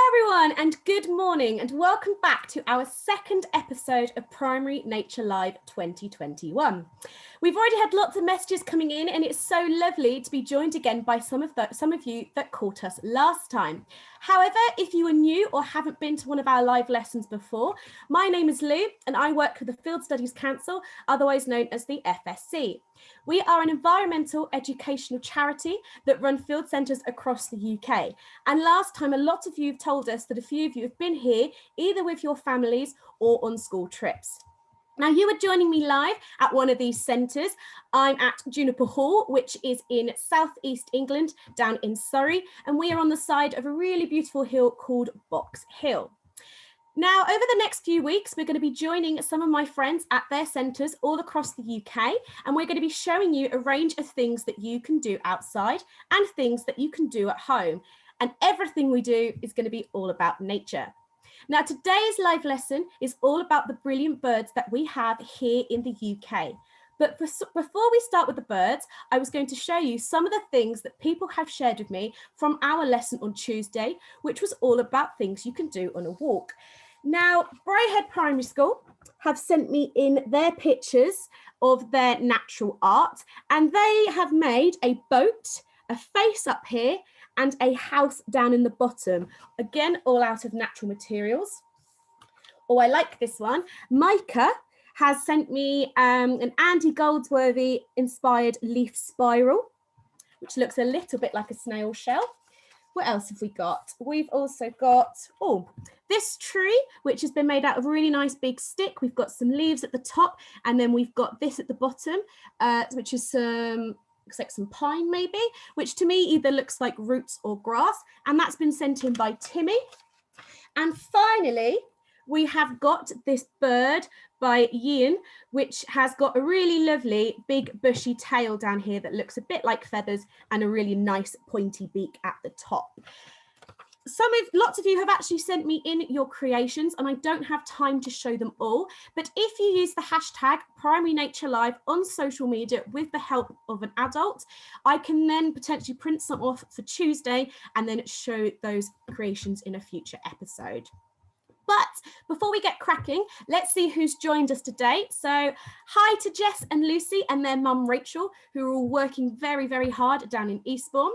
everyone, and good morning, and welcome back to our second episode of Primary Nature Live 2021. We've already had lots of messages coming in, and it's so lovely to be joined again by some of you that caught us last time. However, if you are new or haven't been to one of our live lessons before, my name is Lou, and I work with the Field Studies Council, otherwise known as the FSC. We are an environmental educational charity that run field centres across the UK. And last time, a lot of you have told us that a few of you have been here either with your families or on school trips. Now, you are joining me live at one of these centres. I'm at Juniper Hall, which is in southeast England, down in Surrey, and we are on the side of a really beautiful hill called Box Hill. Now, over the next few weeks, we're going to be joining some of my friends at their centres all across the UK, and we're going to be showing you a range of things that you can do outside and things that you can do at home. And everything we do is going to be all about nature. Now, today's live lesson is all about the brilliant birds that we have here in the UK. But before we start with the birds, I was going to show you some of the things that people have shared with me from our lesson on Tuesday, which was all about things you can do on a walk. Now, Braehead Primary School have sent me in their pictures of their natural art, and they have made a boat, a face up here, and a house down in the bottom. Again, all out of natural materials. Oh, I like this one. Micah has sent me an Andy Goldsworthy inspired leaf spiral, which looks a little bit like a snail shell. What else have we got? We've also got, this tree, which has been made out of a really nice big stick. We've got some leaves at the top, and then we've got this at the bottom, which is looks like some pine maybe, which to me either looks like roots or grass, and that's been sent in by Timmy. And finally, we have got this bird by Ian, which has got a really lovely big bushy tail down here that looks a bit like feathers and a really nice pointy beak at the top. Lots of you have actually sent me in your creations, and I don't have time to show them all, but if you use the hashtag Primary Nature Live on social media with the help of an adult, I can then potentially print some off for Tuesday and then show those creations in a future episode. But before we get cracking, let's see who's joined us today. So hi to Jess and Lucy and their mum Rachel, who are all working very, very hard down in Eastbourne.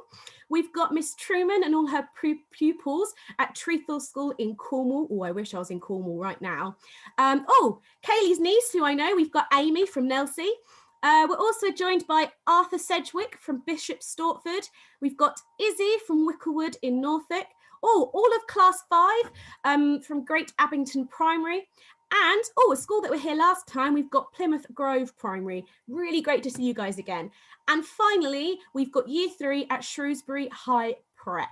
We've got Miss Truman and all her pupils at Treathall School in Cornwall. Oh, I wish I was in Cornwall right now. Kaylee's niece, who I know. We've got Amy from Nelsey. We're also joined by Arthur Sedgwick from Bishop Stortford. We've got Izzy from Wicklewood in Norfolk. All of class 5 from Great Abington Primary. And, a school that were here last time, we've got Plymouth Grove Primary. Really great to see you guys again. And finally, we've got Year 3 at Shrewsbury High Prep.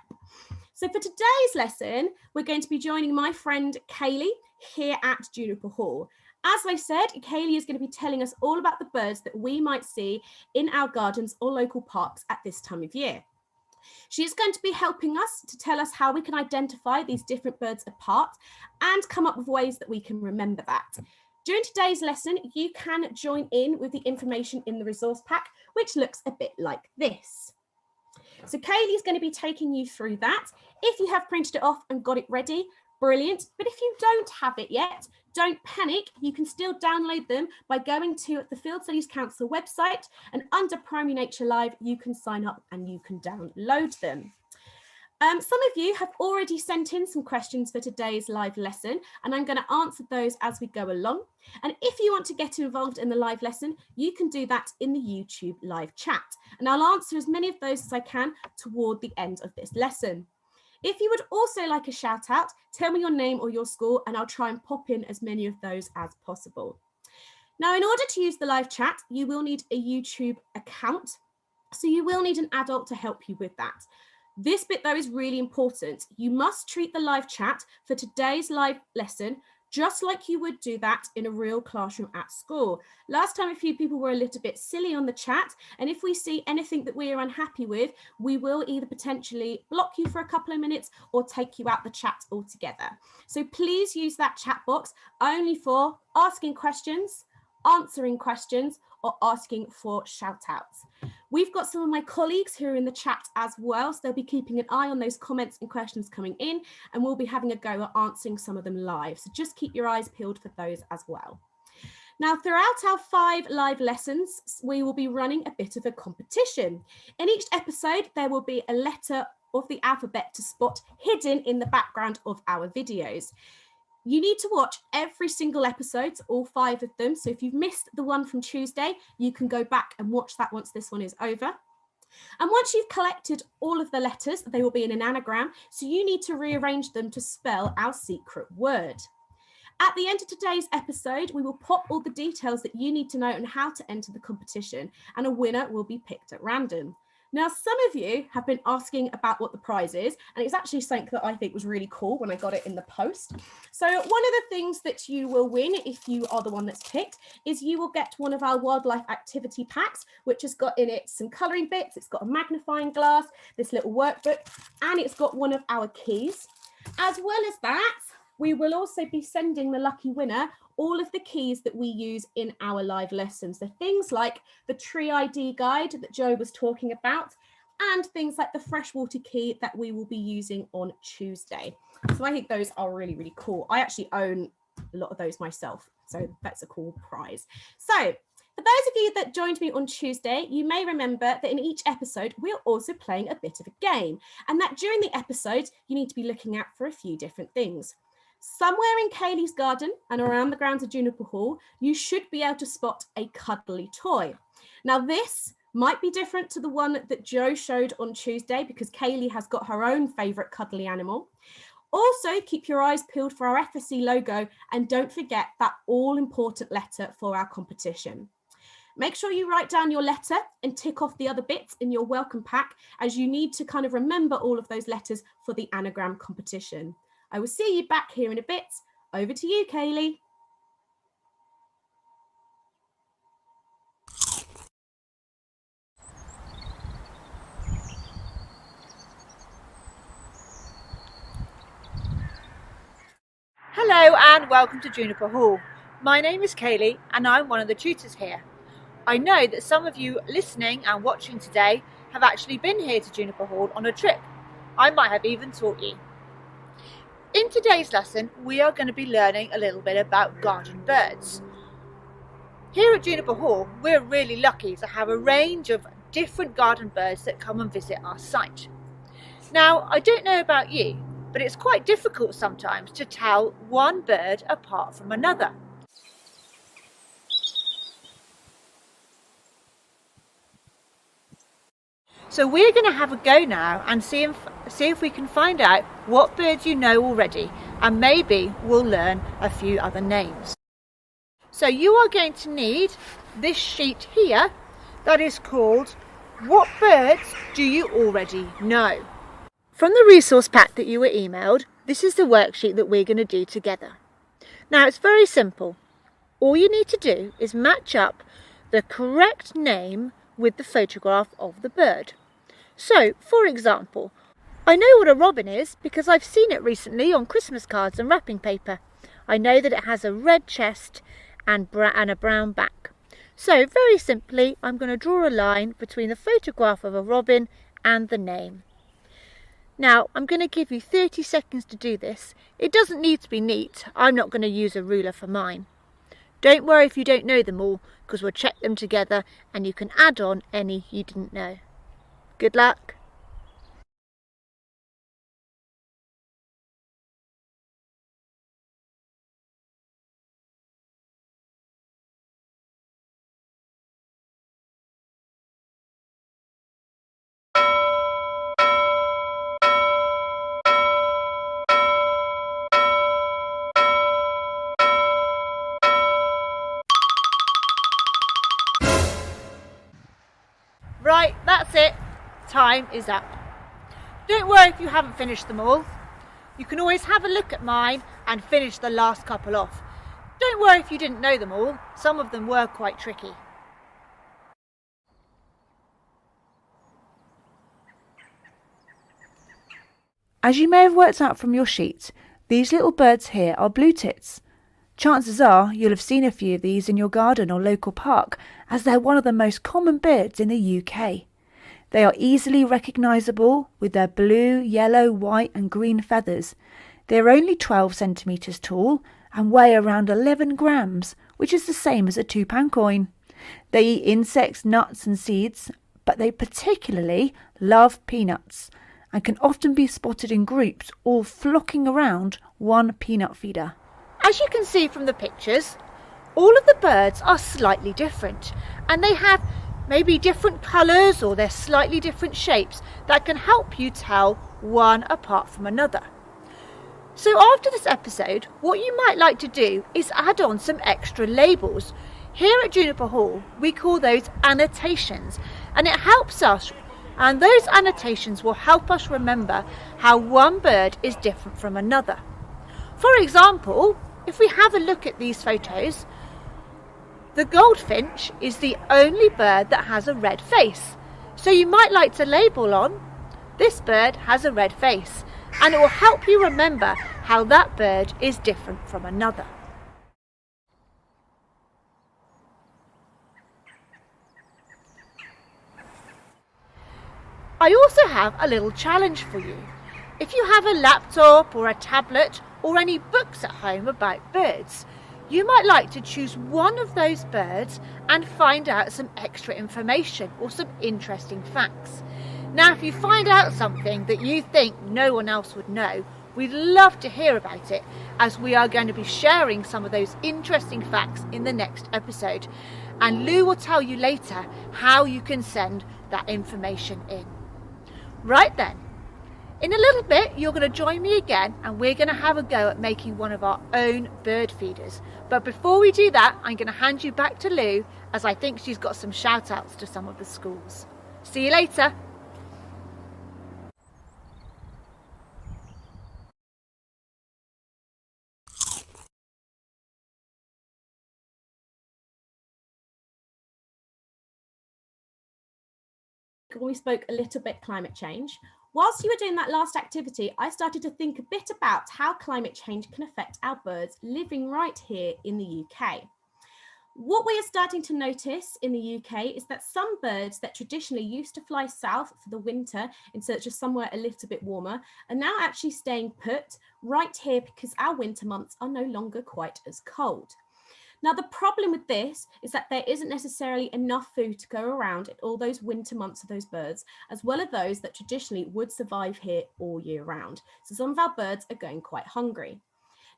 So for today's lesson, we're going to be joining my friend Kaylee here at Juniper Hall. As I said, Kaylee is going to be telling us all about the birds that we might see in our gardens or local parks at this time of year. She is going to be helping us to tell us how we can identify these different birds apart and come up with ways that we can remember that. During today's lesson, you can join in with the information in the resource pack, which looks a bit like this. So Kaylee is going to be taking you through that. If you have printed it off and got it ready, brilliant. But if you don't have it yet, don't panic. You can still download them by going to the Field Studies Council website, and under Primary Nature Live, you can sign up and you can download them. Some of you have already sent in some questions for today's live lesson, and I'm going to answer those as we go along. And if you want to get involved in the live lesson, you can do that in the YouTube live chat. And I'll answer as many of those as I can toward the end of this lesson. If you would also like a shout out, tell me your name or your school, and I'll try and pop in as many of those as possible. Now, in order to use the live chat, you will need a YouTube account. So you will need an adult to help you with that. This bit though is really important. You must treat the live chat for today's live lesson just like you would do that in a real classroom at school. Last time, a few people were a little bit silly on the chat, and if we see anything that we are unhappy with, we will either potentially block you for a couple of minutes or take you out the chat altogether. So please use that chat box only for asking questions, answering questions, or asking for shout outs. We've got some of my colleagues who are in the chat as well, so they'll be keeping an eye on those comments and questions coming in, and we'll be having a go at answering some of them live. So just keep your eyes peeled for those as well. Now, throughout our 5 live lessons, we will be running a bit of a competition. In each episode, there will be a letter of the alphabet to spot hidden in the background of our videos. You need to watch every single episode, all 5 of them. So if you've missed the one from Tuesday, you can go back and watch that once this one is over. And once you've collected all of the letters, they will be in an anagram. So you need to rearrange them to spell our secret word. At the end of today's episode, we will pop all the details that you need to know on how to enter the competition, and a winner will be picked at random. Now, some of you have been asking about what the prize is, and it's actually something that I think was really cool when I got it in the post. So one of the things that you will win if you are the one that's picked is you will get one of our wildlife activity packs, which has got in it some colouring bits, it's got a magnifying glass, this little workbook, and it's got one of our keys. As well as that, we will also be sending the lucky winner all of the keys that we use in our live lessons. So things like the tree ID guide that Joe was talking about, and things like the freshwater key that we will be using on Tuesday. So I think those are really, really cool. I actually own a lot of those myself, so that's a cool prize. So for those of you that joined me on Tuesday, you may remember that in each episode, we're also playing a bit of a game, and that during the episode, you need to be looking out for a few different things. Somewhere in Kaylee's garden and around the grounds of Juniper Hall, you should be able to spot a cuddly toy. Now, this might be different to the one that Joe showed on Tuesday because Kaylee has got her own favourite cuddly animal. Also, keep your eyes peeled for our FSC logo, and don't forget that all-important letter for our competition. Make sure you write down your letter and tick off the other bits in your welcome pack, as you need to kind of remember all of those letters for the anagram competition. I will see you back here in a bit. Over to you, Kaylee. Hello and welcome to Juniper Hall. My name is Kaylee and I'm one of the tutors here. I know that some of you listening and watching today have actually been here to Juniper Hall on a trip. I might have even taught you. In today's lesson, we are going to be learning a little bit about garden birds. Here at Juniper Hall, we're really lucky to have a range of different garden birds that come and visit our site. Now, I don't know about you, but it's quite difficult sometimes to tell one bird apart from another. So we're going to have a go now and see if we can find out what birds you know already, and maybe we'll learn a few other names. So you are going to need this sheet here that is called What Birds Do You Already Know? From the resource pack that you were emailed, this is the worksheet that we're going to do together. Now it's very simple. All you need to do is match up the correct name with the photograph of the bird. So, for example, I know what a robin is because I've seen it recently on Christmas cards and wrapping paper. I know that it has a red chest and a brown back. So, very simply, I'm going to draw a line between the photograph of a robin and the name. Now, I'm going to give you 30 seconds to do this. It doesn't need to be neat. I'm not going to use a ruler for mine. Don't worry if you don't know them all, because we'll check them together and you can add on any you didn't know. Good luck. Right, that's it. Time is up. Don't worry if you haven't finished them all. You can always have a look at mine and finish the last couple off. Don't worry if you didn't know them all. Some of them were quite tricky. As you may have worked out from your sheet, these little birds here are blue tits. Chances are you'll have seen a few of these in your garden or local park, as they're one of the most common birds in the UK. They are easily recognisable with their blue, yellow, white and green feathers. They are only 12 centimetres tall and weigh around 11 grams, which is the same as a £2 coin. They eat insects, nuts and seeds, but they particularly love peanuts and can often be spotted in groups all flocking around one peanut feeder. As you can see from the pictures, all of the birds are slightly different, and they have maybe different colours or they're slightly different shapes that can help you tell one apart from another. So after this episode, what you might like to do is add on some extra labels. Here at Juniper Hall, we call those annotations, and it helps us, and those annotations will help us remember how one bird is different from another. For example, if we have a look at these photos, the goldfinch is the only bird that has a red face. So you might like to label on, this bird has a red face, and it will help you remember how that bird is different from another. I also have a little challenge for you. If you have a laptop or a tablet or any books at home about birds, you might like to choose one of those birds and find out some extra information or some interesting facts. Now, if you find out something that you think no one else would know, we'd love to hear about it, as we are going to be sharing some of those interesting facts in the next episode. And Lou will tell you later how you can send that information in. Right then, in a little bit, you're going to join me again and we're going to have a go at making one of our own bird feeders. But before we do that, I'm going to hand you back to Lou, as I think she's got some shout outs to some of the schools. See you later. We spoke a little bit climate change. Whilst you were doing that last activity, I started to think a bit about how climate change can affect our birds living right here in the UK. What we are starting to notice in the UK is that some birds that traditionally used to fly south for the winter in search of somewhere a little bit warmer are now actually staying put right here because our winter months are no longer quite as cold. Now, the problem with this is that there isn't necessarily enough food to go around in all those winter months of those birds, as well as those that traditionally would survive here all year round. So some of our birds are going quite hungry.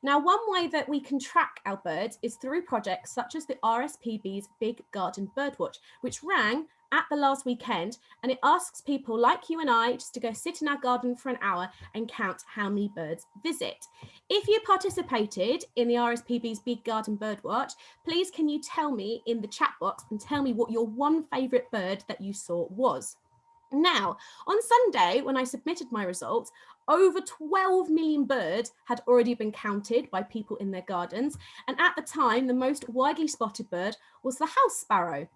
Now, one way that we can track our birds is through projects such as the RSPB's Big Garden Birdwatch, which rang at the last weekend, and it asks people like you and I just to go sit in our garden for an hour and count how many birds visit. If you participated in the RSPB's Big Garden Birdwatch, please can you tell me in the chat box and tell me what your one favourite bird that you saw was. Now, on Sunday, when I submitted my results, over 12 million birds had already been counted by people in their gardens, and at the time, the most widely spotted bird was the house sparrow.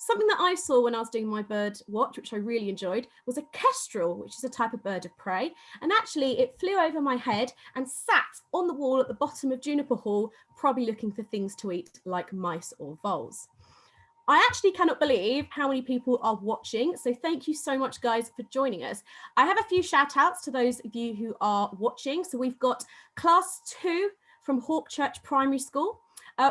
Something that I saw when I was doing my bird watch, which I really enjoyed, was a kestrel, which is a type of bird of prey. And actually, it flew over my head and sat on the wall at the bottom of Juniper Hall, probably looking for things to eat like mice or voles. I actually cannot believe how many people are watching. So thank you so much, guys, for joining us. I have a few shout outs to those of you who are watching. So we've got Class 2 from Hawkchurch Primary School.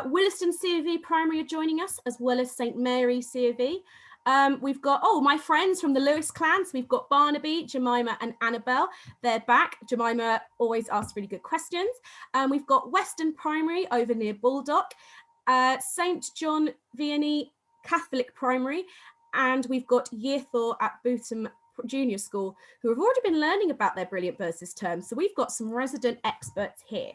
Williston COV Primary are joining us, as well as St Mary COV. We've got, my friends from the Lewis clan. So we've got Barnaby, Jemima and Annabelle. They're back. Jemima always asks really good questions. We've got Weston Primary over near Baldock, St John Vianney Catholic Primary, and we've got Yearthaw at Bootham Junior School, who have already been learning about their brilliant birds this term. So we've got some resident experts here.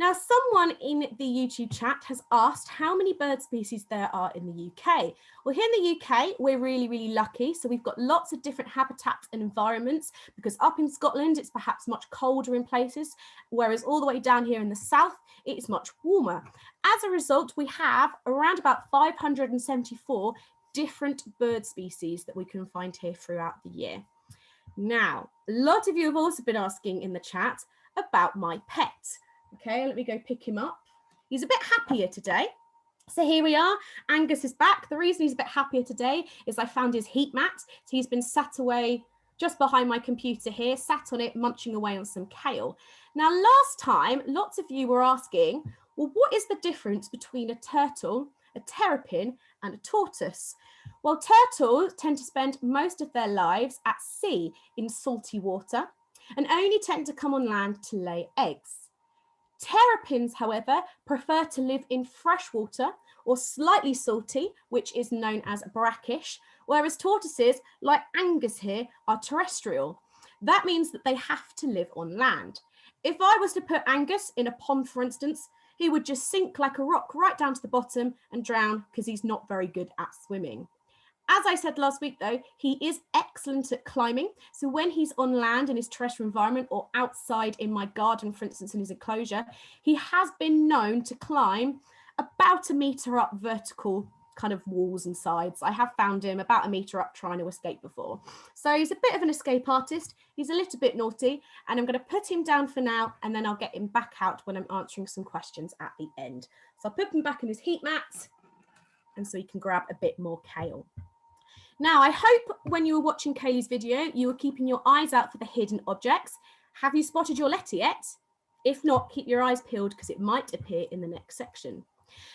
Now, someone in the YouTube chat has asked how many bird species there are in the UK. Well, here in the UK, we're really, really lucky. So we've got lots of different habitats and environments, because up in Scotland, it's perhaps much colder in places, whereas all the way down here in the south, it's much warmer. As a result, we have around about 574 different bird species that we can find here throughout the year. Now, a lot of you have also been asking in the chat about my pet. Okay, let me go pick him up. He's a bit happier today. So here we are, Angus is back. The reason he's a bit happier today is I found his heat mat. So he's been sat away just behind my computer here, sat on it, munching away on some kale. Now, last time, lots of you were asking, well, what is the difference between a turtle, a terrapin, and a tortoise? Well, turtles tend to spend most of their lives at sea in salty water and only tend to come on land to lay eggs. Terrapins, however, prefer to live in freshwater or slightly salty, which is known as brackish, whereas tortoises, like Angus here, are terrestrial. That means that they have to live on land. If I was to put Angus in a pond, for instance, he would just sink like a rock right down to the bottom and drown because he's not very good at swimming. As I said last week, though, he is excellent at climbing. So when he's on land in his terrestrial environment or outside in my garden, for instance, in his enclosure, he has been known to climb about 1 metre up vertical kind of walls and sides. I have found him about 1 metre up trying to escape before. So he's a bit of an escape artist. He's a little bit naughty, and I'm going to put him down for now, and then I'll get him back out when I'm answering some questions at the end. So I'll put him back in his heat mat, and so he can grab a bit more kale. Now, I hope when you were watching Kaylee's video, you were keeping your eyes out for the hidden objects. Have you spotted your letter yet? If not, keep your eyes peeled because it might appear in the next section.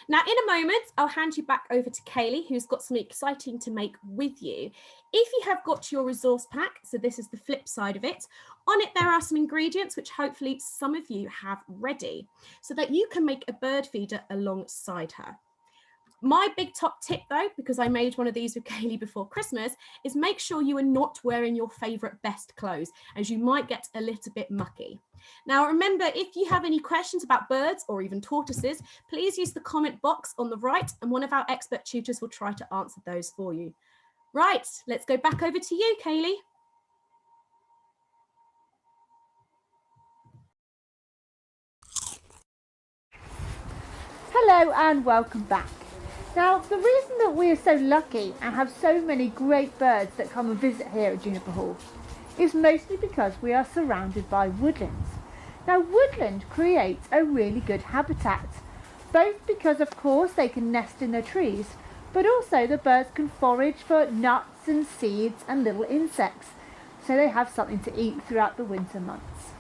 Now, in a moment, I'll hand you back over to Kaylee, who's got something exciting to make with you. If you have got your resource pack, so this is the flip side of it, on it there are some ingredients which hopefully some of you have ready so that you can make a bird feeder alongside her. My big top tip, though, because I made one of these with Kaylee before Christmas, is make sure you are not wearing your favourite best clothes, as you might get a little bit mucky. Now, remember, if you have any questions about birds or even tortoises, please use the comment box on the right, and one of our expert tutors will try to answer those for you. Right, let's go back over to you, Kaylee. Hello and welcome back. Now, the reason that we are so lucky and have so many great birds that come and visit here at Juniper Hall is mostly because we are surrounded by woodlands. Now, woodland creates a really good habitat, both because, of course, they can nest in the trees, but also the birds can forage for nuts and seeds and little insects, so they have something to eat throughout the winter months.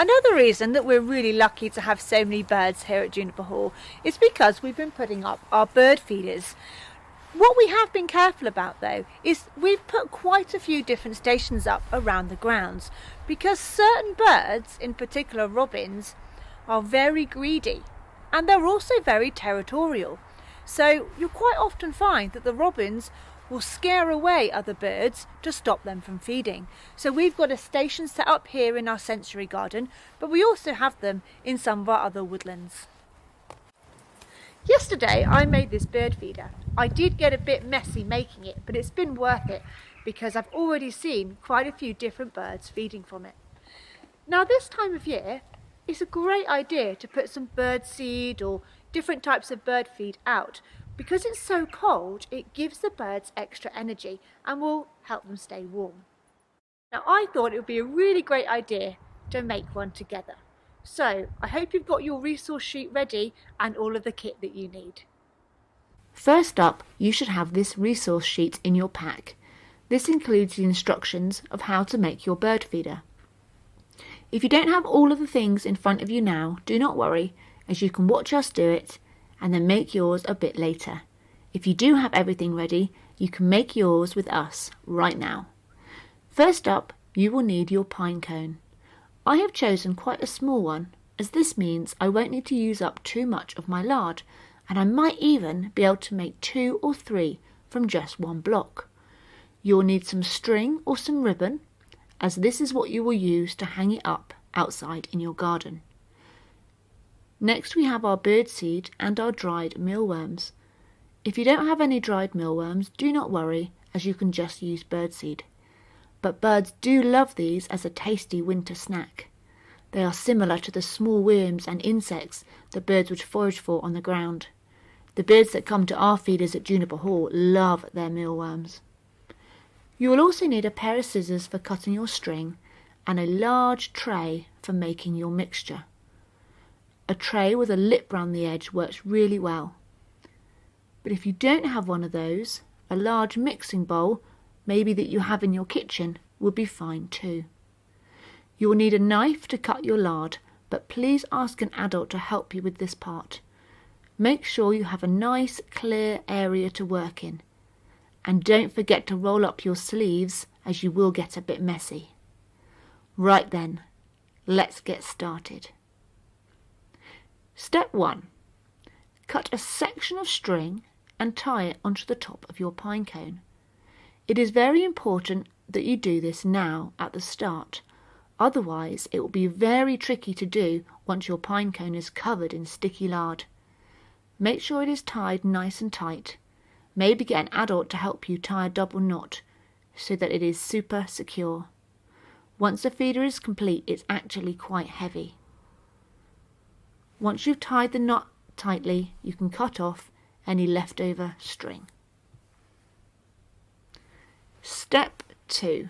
Another reason that we're really lucky to have so many birds here at Juniper Hall is because we've been putting up our bird feeders. What we have been careful about, though, is we've put quite a few different stations up around the grounds because certain birds, in particular robins, are very greedy and they're also very territorial. So you'll quite often find that the robins will scare away other birds to stop them from feeding. So we've got a station set up here in our sensory garden, but we also have them in some of our other woodlands. Yesterday I made this bird feeder. I did get a bit messy making it, but it's been worth it because I've already seen quite a few different birds feeding from it. Now, this time of year, it's a great idea to put some bird seed or different types of bird feed out. Because it's so cold, it gives the birds extra energy and will help them stay warm. Now, I thought it would be a really great idea to make one together. So I hope you've got your resource sheet ready and all of the kit that you need. First up, you should have this resource sheet in your pack. This includes the instructions of how to make your bird feeder. If you don't have all of the things in front of you now, do not worry, as you can watch us do it and then make yours a bit later. If you do have everything ready, you can make yours with us right now. First up, you will need your pine cone. I have chosen quite a small one, as this means I won't need to use up too much of my lard, and I might even be able to make 2 or 3 from just one block. You will need some string or some ribbon, as this is what you will use to hang it up outside in your garden. Next we have our birdseed and our dried mealworms. If you don't have any dried mealworms, do not worry, as you can just use birdseed. But birds do love these as a tasty winter snack. They are similar to the small worms and insects the birds would forage for on the ground. The birds that come to our feeders at Juniper Hall love their mealworms. You will also need a pair of scissors for cutting your string and a large tray for making your mixture. a tray with a lip round the edge works really well. But if you don't have one of those, a large mixing bowl, maybe that you have in your kitchen, would be fine too. You will need a knife to cut your lard, but please ask an adult to help you with this part. Make sure you have a nice clear area to work in. And don't forget to roll up your sleeves, as you will get a bit messy. Right then, let's get started. Step 1. Cut a section of string and tie it onto the top of your pine cone. It is very important that you do this now at the start. Otherwise, it will be very tricky to do once your pine cone is covered in sticky lard. Make sure it is tied nice and tight. Maybe get an adult to help you tie a double knot so that it is super secure. Once the feeder is complete, it's actually quite heavy. Once you've tied the knot tightly, you can cut off any leftover string. Step 2.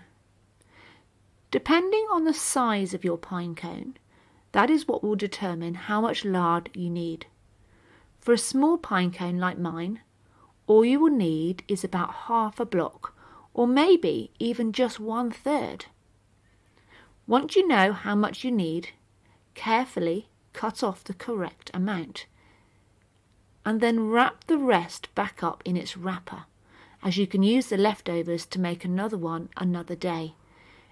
Depending on the size of your pine cone, that is what will determine how much lard you need. For a small pine cone like mine, all you will need is about half a block, or maybe even just 1/3. Once you know how much you need, carefully cut off the correct amount, and then wrap the rest back up in its wrapper, as you can use the leftovers to make another one another day.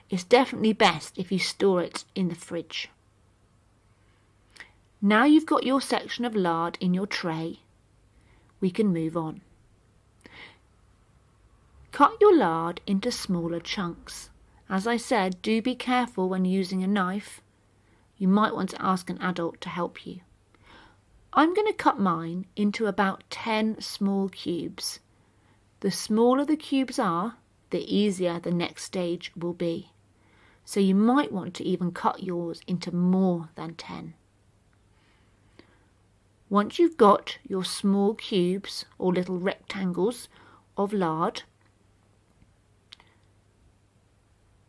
It's definitely best if you store it in the fridge. Now you've got your section of lard in your tray, we can move on. Cut your lard into smaller chunks. As I said, do be careful when using a knife. You might want to ask an adult to help you. I'm going to cut mine into about 10 small cubes. The smaller the cubes are, the easier the next stage will be. So you might want to even cut yours into more than 10. Once you've got your small cubes or little rectangles of lard,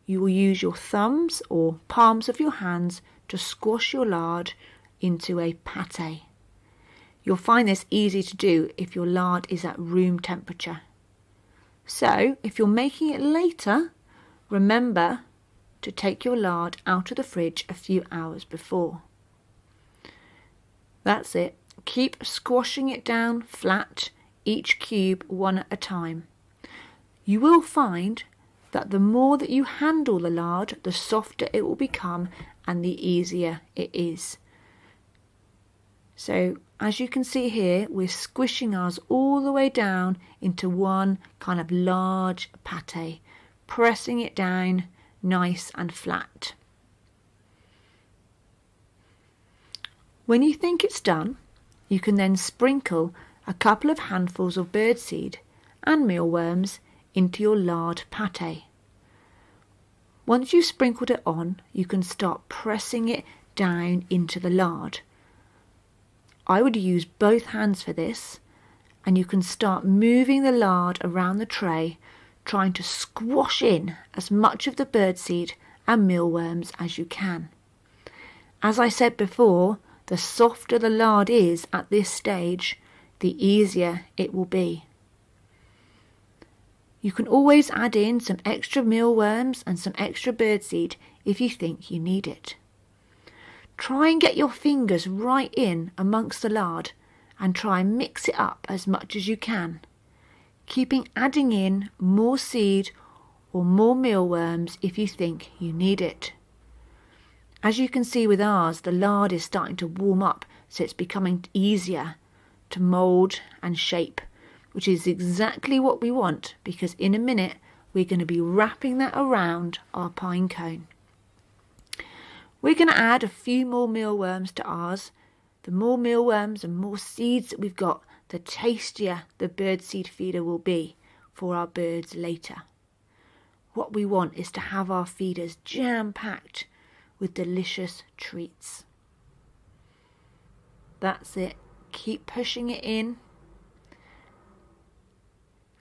you will use your thumbs or palms of your hands to squash your lard into a pâté. You'll find this easy to do if your lard is at room temperature. So, if you're making it later, remember to take your lard out of the fridge a few hours before. That's it. Keep squashing it down flat, each cube one at a time. You will find that the more that you handle the lard, the softer it will become and the easier it is. So, as you can see here, we're squishing ours all the way down into one kind of large pâté, pressing it down nice and flat. When you think it's done, you can then sprinkle a couple of handfuls of birdseed and mealworms into your lard pâté. Once you've sprinkled it on, you can start pressing it down into the lard. I would use both hands for this, and you can start moving the lard around the tray, trying to squash in as much of the birdseed and mealworms as you can. As I said before, the softer the lard is at this stage, the easier it will be. You can always add in some extra mealworms and some extra birdseed if you think you need it. Try and get your fingers right in amongst the lard and try and mix it up as much as you can, keeping adding in more seed or more mealworms if you think you need it. As you can see with ours, the lard is starting to warm up, so it's becoming easier to mould and shape, which is exactly what we want, because in a minute we're going to be wrapping that around our pine cone. We're going to add a few more mealworms to ours. The more mealworms and more seeds that we've got, the tastier the birdseed feeder will be for our birds later. What we want is to have our feeders jam-packed with delicious treats. That's it. Keep pushing it in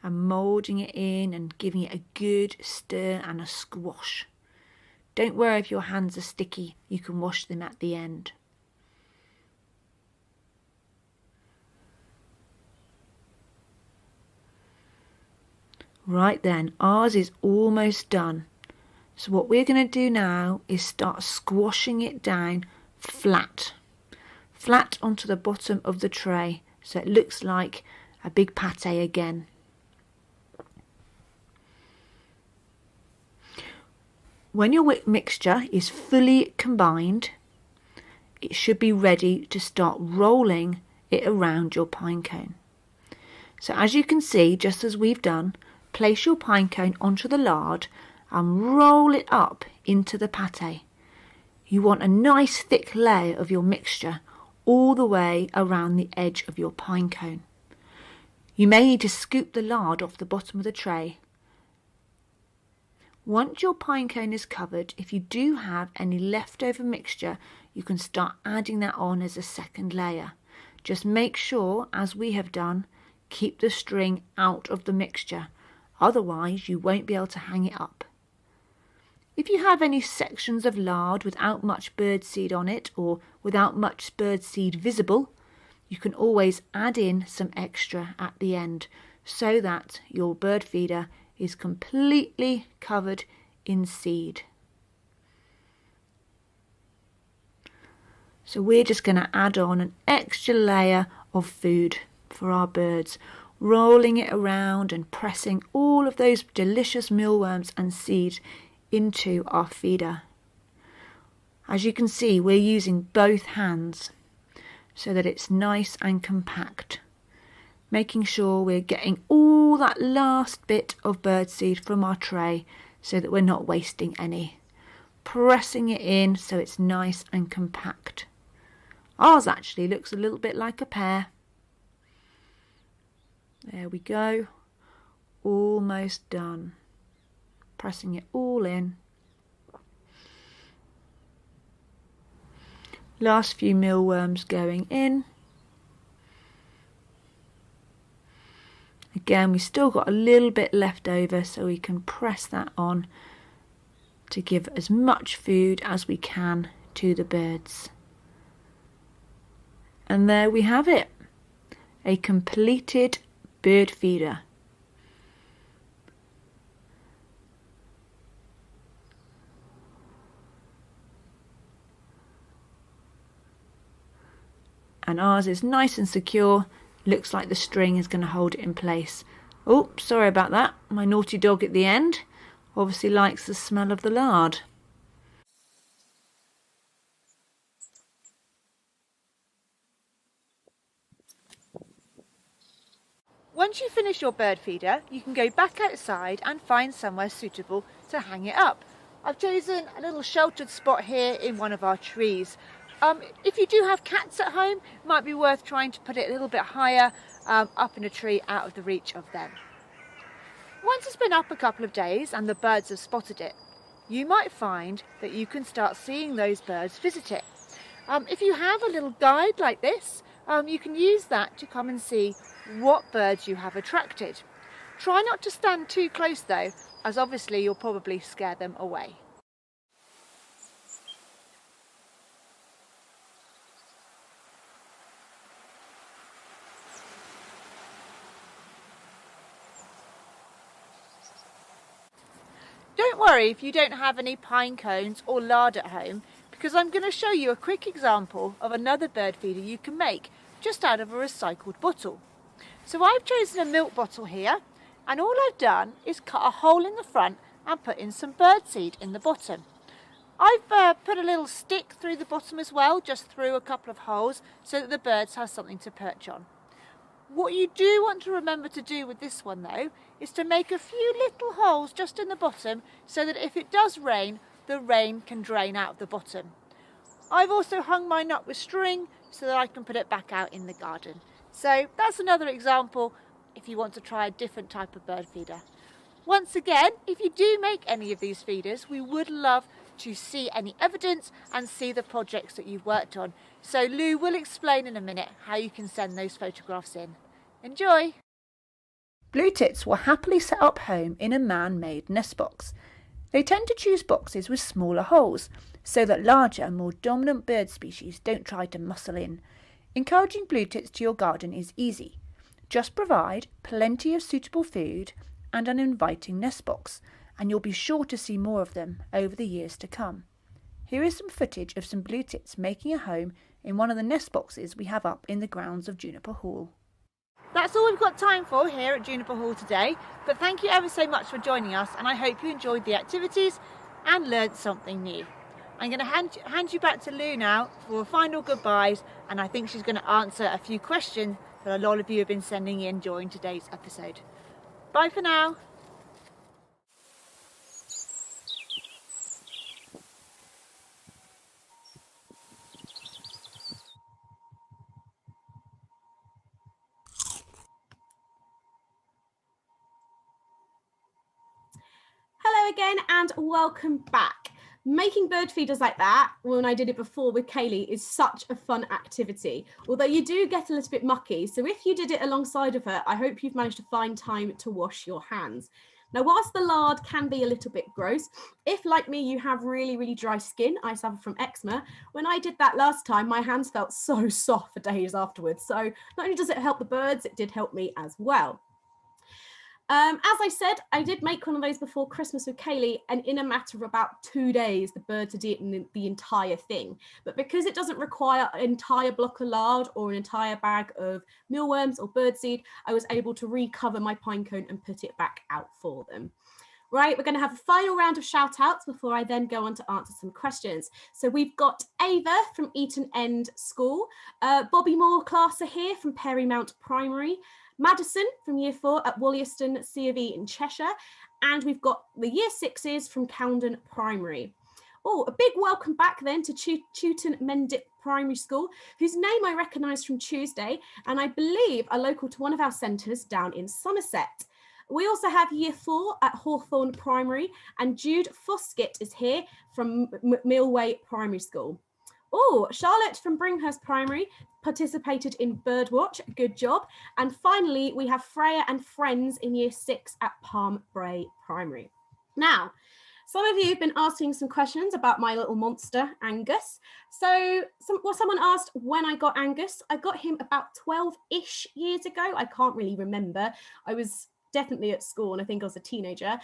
and moulding it in and giving it a good stir and a squash. Don't worry if your hands are sticky, you can wash them at the end. Right then, ours is almost done. So what we're going to do now is start squashing it down flat onto the bottom of the tray, so it looks like a big pâté again. When your mixture is fully combined, it should be ready to start rolling it around your pine cone. So as you can see, just as we've done, place your pine cone onto the lard and roll it up into the pâté. You want a nice thick layer of your mixture all the way around the edge of your pine cone. You may need to scoop the lard off the bottom of the tray. Once your pine cone is covered, if you do have any leftover mixture, you can start adding that on as a second layer. Just make sure, as we have done, keep the string out of the mixture, otherwise you won't be able to hang it up. If you have any sections of lard without much birdseed on it or without much birdseed visible, you can always add in some extra at the end so that your bird feeder is completely covered in seed. So we're just going to add on an extra layer of food for our birds, rolling it around and pressing all of those delicious mealworms and seed into our feeder. As you can see, we're using both hands so that it's nice and compact, making sure we're getting all that last bit of birdseed from our tray so that we're not wasting any. Pressing it in so it's nice and compact. Ours actually looks a little bit like a pear. There we go. Almost done. Pressing it all in. Last few mealworms going in. Again, we still got a little bit left over, so we can press that on to give as much food as we can to the birds. And there we have it, a completed bird feeder. And ours is nice and secure. Looks like the string is going to hold it in place. Oh, sorry about that. My naughty dog at the end obviously likes the smell of the lard. Once you finish your bird feeder, you can go back outside and find somewhere suitable to hang it up. I've chosen a little sheltered spot here in one of our trees. If you do have cats at home, it might be worth trying to put it a little bit higher up in a tree out of the reach of them. Once it's been up a couple of days and the birds have spotted it, you might find that you can start seeing those birds visit it. If you have a little guide like this, you can use that to come and see what birds you have attracted. Try not to stand too close though, as obviously you'll probably scare them away. Don't worry if you don't have any pine cones or lard at home, because I'm going to show you a quick example of another bird feeder you can make just out of a recycled bottle. So I've chosen a milk bottle here, and all I've done is cut a hole in the front and put in some birdseed in the bottom. I've put a little stick through the bottom as well, just through a couple of holes, so that the birds have something to perch on. What you do want to remember to do with this one though, is to make a few little holes just in the bottom so that if it does rain, the rain can drain out of the bottom. I've also hung mine up with string so that I can put it back out in the garden. So that's another example if you want to try a different type of bird feeder. Once again, if you do make any of these feeders, we would love to see any evidence and see the projects that you've worked on. So Lou will explain in a minute how you can send those photographs in. Enjoy! Blue tits will happily set up home in a man-made nest box. They tend to choose boxes with smaller holes, so that larger, more dominant bird species don't try to muscle in. Encouraging blue tits to your garden is easy. Just provide plenty of suitable food and an inviting nest box, and you'll be sure to see more of them over the years to come. Here is some footage of some blue tits making a home in one of the nest boxes we have up in the grounds of Juniper Hall. That's all we've got time for here at Juniper Hall today, but thank you ever so much for joining us, and I hope you enjoyed the activities and learnt something new. I'm going to hand you back to Lou now for final goodbyes, and I think she's going to answer a few questions that a lot of you have been sending in during today's episode. Bye for now. Hello again and welcome back. Making bird feeders like that, when I did it before with Kaylee, is such a fun activity, although you do get a little bit mucky. So if you did it alongside of her, I hope you've managed to find time to wash your hands. Now, whilst the lard can be a little bit gross, if like me, you have really, really dry skin, I suffer from eczema, when I did that last time, my hands felt so soft for days afterwards. So not only does it help the birds, it did help me as well. As I said, I did make one of those before Christmas with Kaylee, and in a matter of about 2 days, the birds had eaten the entire thing. But because it doesn't require an entire block of lard or an entire bag of mealworms or birdseed, I was able to recover my pine cone and put it back out for them. Right, we're going to have a final round of shout outs before I then go on to answer some questions. So we've got Ava from Eton End School, Bobby Moore class are here from Perrymount Primary, Madison from Year 4 at Wollaston C of E in Cheshire, and we've got the Year 6s from Cowden Primary. Oh, a big welcome back then to Chewton Mendip Primary School, whose name I recognise from Tuesday, and I believe are local to one of our centres down in Somerset. We also have Year 4 at Hawthorne Primary, and Jude Foskett is here from Millway Primary School. Oh, Charlotte from Bringhurst Primary participated in Birdwatch, good job. And finally, we have Freya and friends in Year 6 at Palm Brae Primary. Now, some of you have been asking some questions about my little monster, Angus. So someone asked when I got Angus. I got him about 12-ish years ago. I can't really remember. I was definitely at school and I think I was a teenager.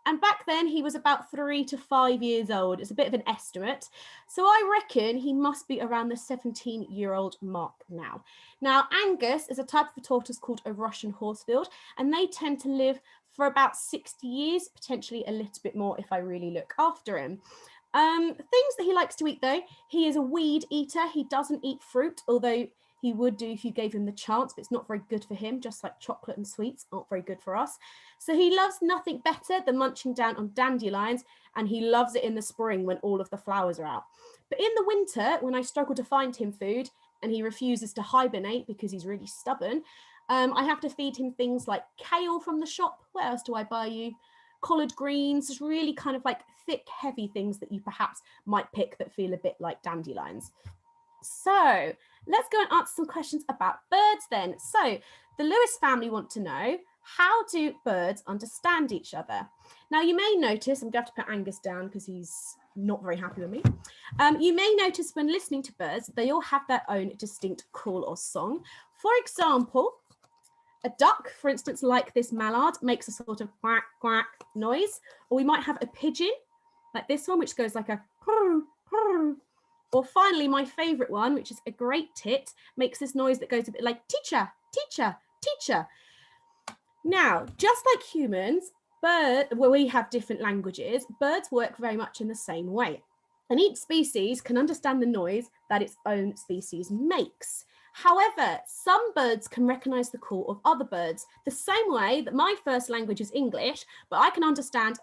And back then he was about 3 to 5 years old. It's a bit of an estimate. So I reckon he must be around the 17-year-old mark now. Now, Angus is a type of tortoise called a Russian horsefield, and they tend to live for about 60 years, potentially a little bit more if I really look after him. Things that he likes to eat though, he is a weed eater. He doesn't eat fruit, although he would do if you gave him the chance, but it's not very good for him, just like chocolate and sweets aren't very good for us. So he loves nothing better than munching down on dandelions, and he loves it in the spring when all of the flowers are out. But in the winter, when I struggle to find him food and he refuses to hibernate because he's really stubborn, I have to feed him things like kale from the shop. What else do I buy you? Collard greens, just really kind of like thick, heavy things that you perhaps might pick that feel a bit like dandelions. So let's go and answer some questions about birds then. So the Lewis family want to know, how do birds understand each other? Now you may notice, I'm going to have to put Angus down because he's not very happy with me. You may notice when listening to birds, they all have their own distinct call or song. For example, a duck, for instance, like this mallard, makes a sort of quack, quack noise. Or we might have a pigeon, like this one, which goes like a purr, purr. Or finally, my favourite one, which is a great tit, makes this noise that goes a bit like teacher, teacher, teacher. Now, just like humans, we have different languages, birds work very much in the same way. And each species can understand the noise that its own species makes. However, some birds can recognise the call of other birds, the same way that my first language is English, but I can understand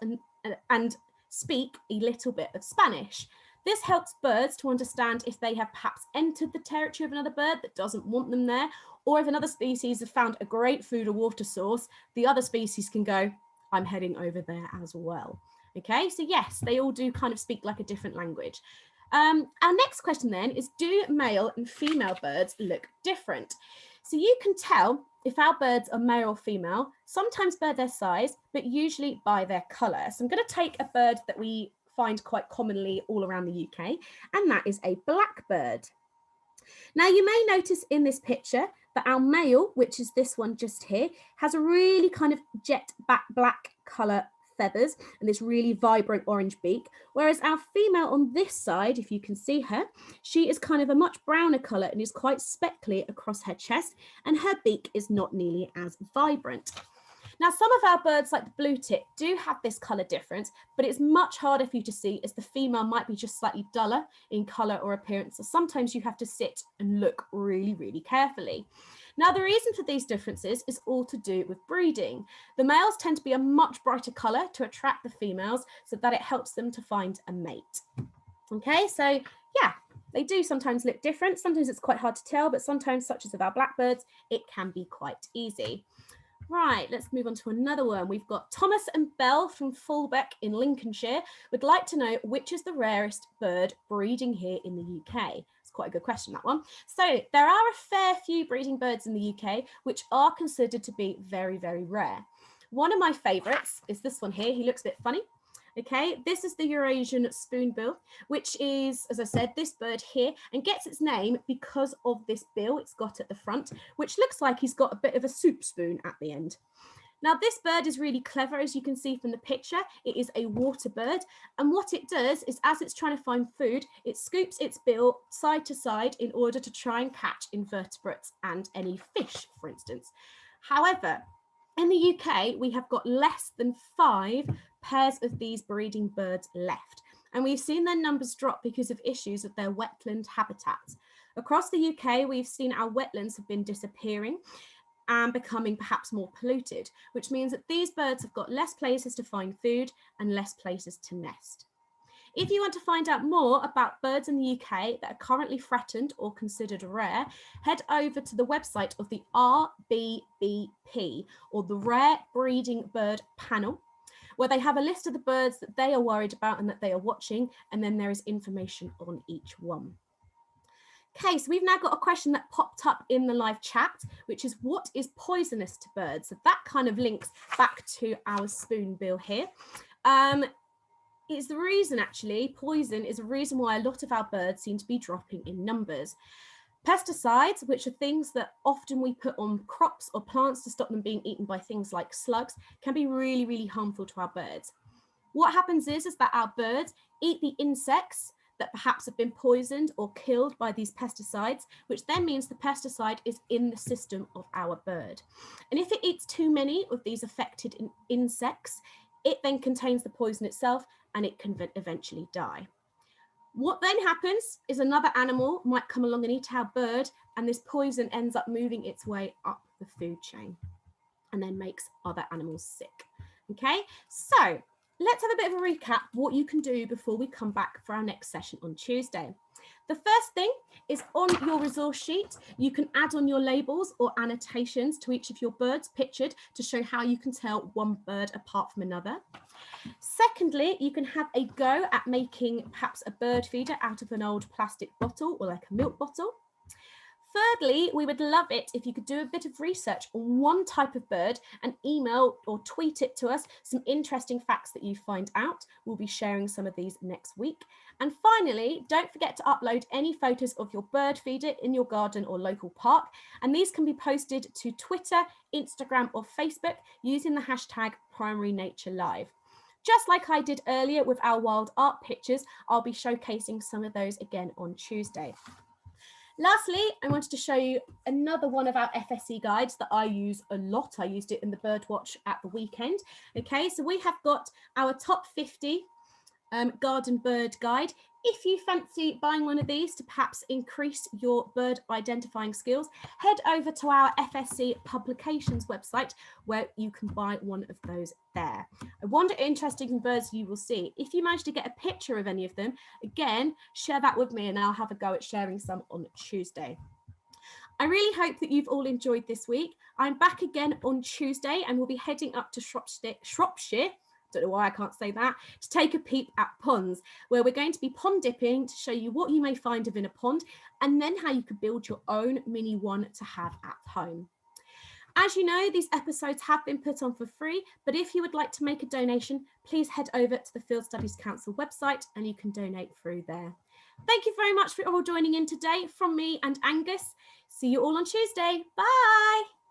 and speak a little bit of Spanish. This helps birds to understand if they have perhaps entered the territory of another bird that doesn't want them there, or if another species have found a great food or water source, the other species can go, I'm heading over there as well. Okay, so yes, they all do kind of speak like a different language. Our next question then is, do male and female birds look different? So you can tell if our birds are male or female, sometimes by their size, but usually by their colour. So I'm going to take a bird that we find quite commonly all around the UK, and that is a blackbird. Now you may notice in this picture But our male, which is this one just here, has a really kind of jet black colour feathers and this really vibrant orange beak, whereas our female on this side, if you can see her, she is kind of a much browner colour and is quite speckly across her chest, and her beak is not nearly as vibrant. Now, some of our birds, like the blue tit, do have this colour difference, but it's much harder for you to see as the female might be just slightly duller in colour or appearance, so sometimes you have to sit and look really, really carefully. Now, the reason for these differences is all to do with breeding. The males tend to be a much brighter colour to attract the females so that it helps them to find a mate. Okay, so yeah, they do sometimes look different. Sometimes it's quite hard to tell, but sometimes, such as with our blackbirds, it can be quite easy. Right, let's move on to another one. We've got Thomas and Bell from Fulbeck in Lincolnshire would like to know which is the rarest bird breeding here in the UK. It's quite a good question, that one. So there are a fair few breeding birds in the UK which are considered to be very, very rare. One of my favourites is this one here. He looks a bit funny. Okay, this is the Eurasian Spoonbill, which is, as I said, this bird here, and gets its name because of this bill it's got at the front, which looks like he's got a bit of a soup spoon at the end. Now, this bird is really clever, as you can see from the picture. It is a water bird, and what it does is, as it's trying to find food, it scoops its bill side to side in order to try and catch invertebrates and any fish, for instance. However, in the UK, we have got less than 5 pairs of these breeding birds left, and we've seen their numbers drop because of issues with their wetland habitats. Across the UK, we've seen our wetlands have been disappearing and becoming perhaps more polluted, which means that these birds have got less places to find food and less places to nest. If you want to find out more about birds in the UK that are currently threatened or considered rare, head over to the website of the RBBP, or the Rare Breeding Bird Panel, where they have a list of the birds that they are worried about and that they are watching, and then there is information on each one. Okay, so we've now got a question that popped up in the live chat, which is, what is poisonous to birds? So that kind of links back to our spoonbill here. It's the reason, actually, poison is a reason why a lot of our birds seem to be dropping in numbers. Pesticides, which are things that often we put on crops or plants to stop them being eaten by things like slugs, can be really, really harmful to our birds. What happens is that our birds eat the insects that perhaps have been poisoned or killed by these pesticides, which then means the pesticide is in the system of our bird. And if it eats too many of these affected insects, it then contains the poison itself and it can eventually die. What then happens is another animal might come along and eat our bird, and this poison ends up moving its way up the food chain and then makes other animals sick. Okay, so let's have a bit of a recap what you can do before we come back for our next session on Tuesday. The first thing is, on your resource sheet, you can add on your labels or annotations to each of your birds pictured to show how you can tell one bird apart from another. Secondly, you can have a go at making perhaps a bird feeder out of an old plastic bottle or like a milk bottle. Thirdly, we would love it if you could do a bit of research on one type of bird and email or tweet it to us some interesting facts that you find out. We'll be sharing some of these next week. And finally, don't forget to upload any photos of your bird feeder in your garden or local park. And these can be posted to Twitter, Instagram or Facebook using the hashtag #PrimaryNatureLive. Just like I did earlier with our wild art pictures, I'll be showcasing some of those again on Tuesday. Lastly, I wanted to show you another one of our FSC guides that I use a lot. I used it in the Birdwatch at the weekend. Okay, so we have got our top 50 garden bird guide. If you fancy buying one of these to perhaps increase your bird identifying skills, head over to our FSC publications website where you can buy one of those there. I wonder interesting birds you will see. If you manage to get a picture of any of them, again, share that with me and I'll have a go at sharing some on Tuesday. I really hope that you've all enjoyed this week. I'm back again on Tuesday and we'll be heading up to Shropshire, don't know why I can't say that, to take a peep at ponds, where we're going to be pond dipping to show you what you may find within a pond and then how you could build your own mini one to have at home. As you know, these episodes have been put on for free, but if you would like to make a donation, please head over to the Field Studies Council website and you can donate through there. Thank you very much for all joining in today from me and Angus. See you all on Tuesday. Bye.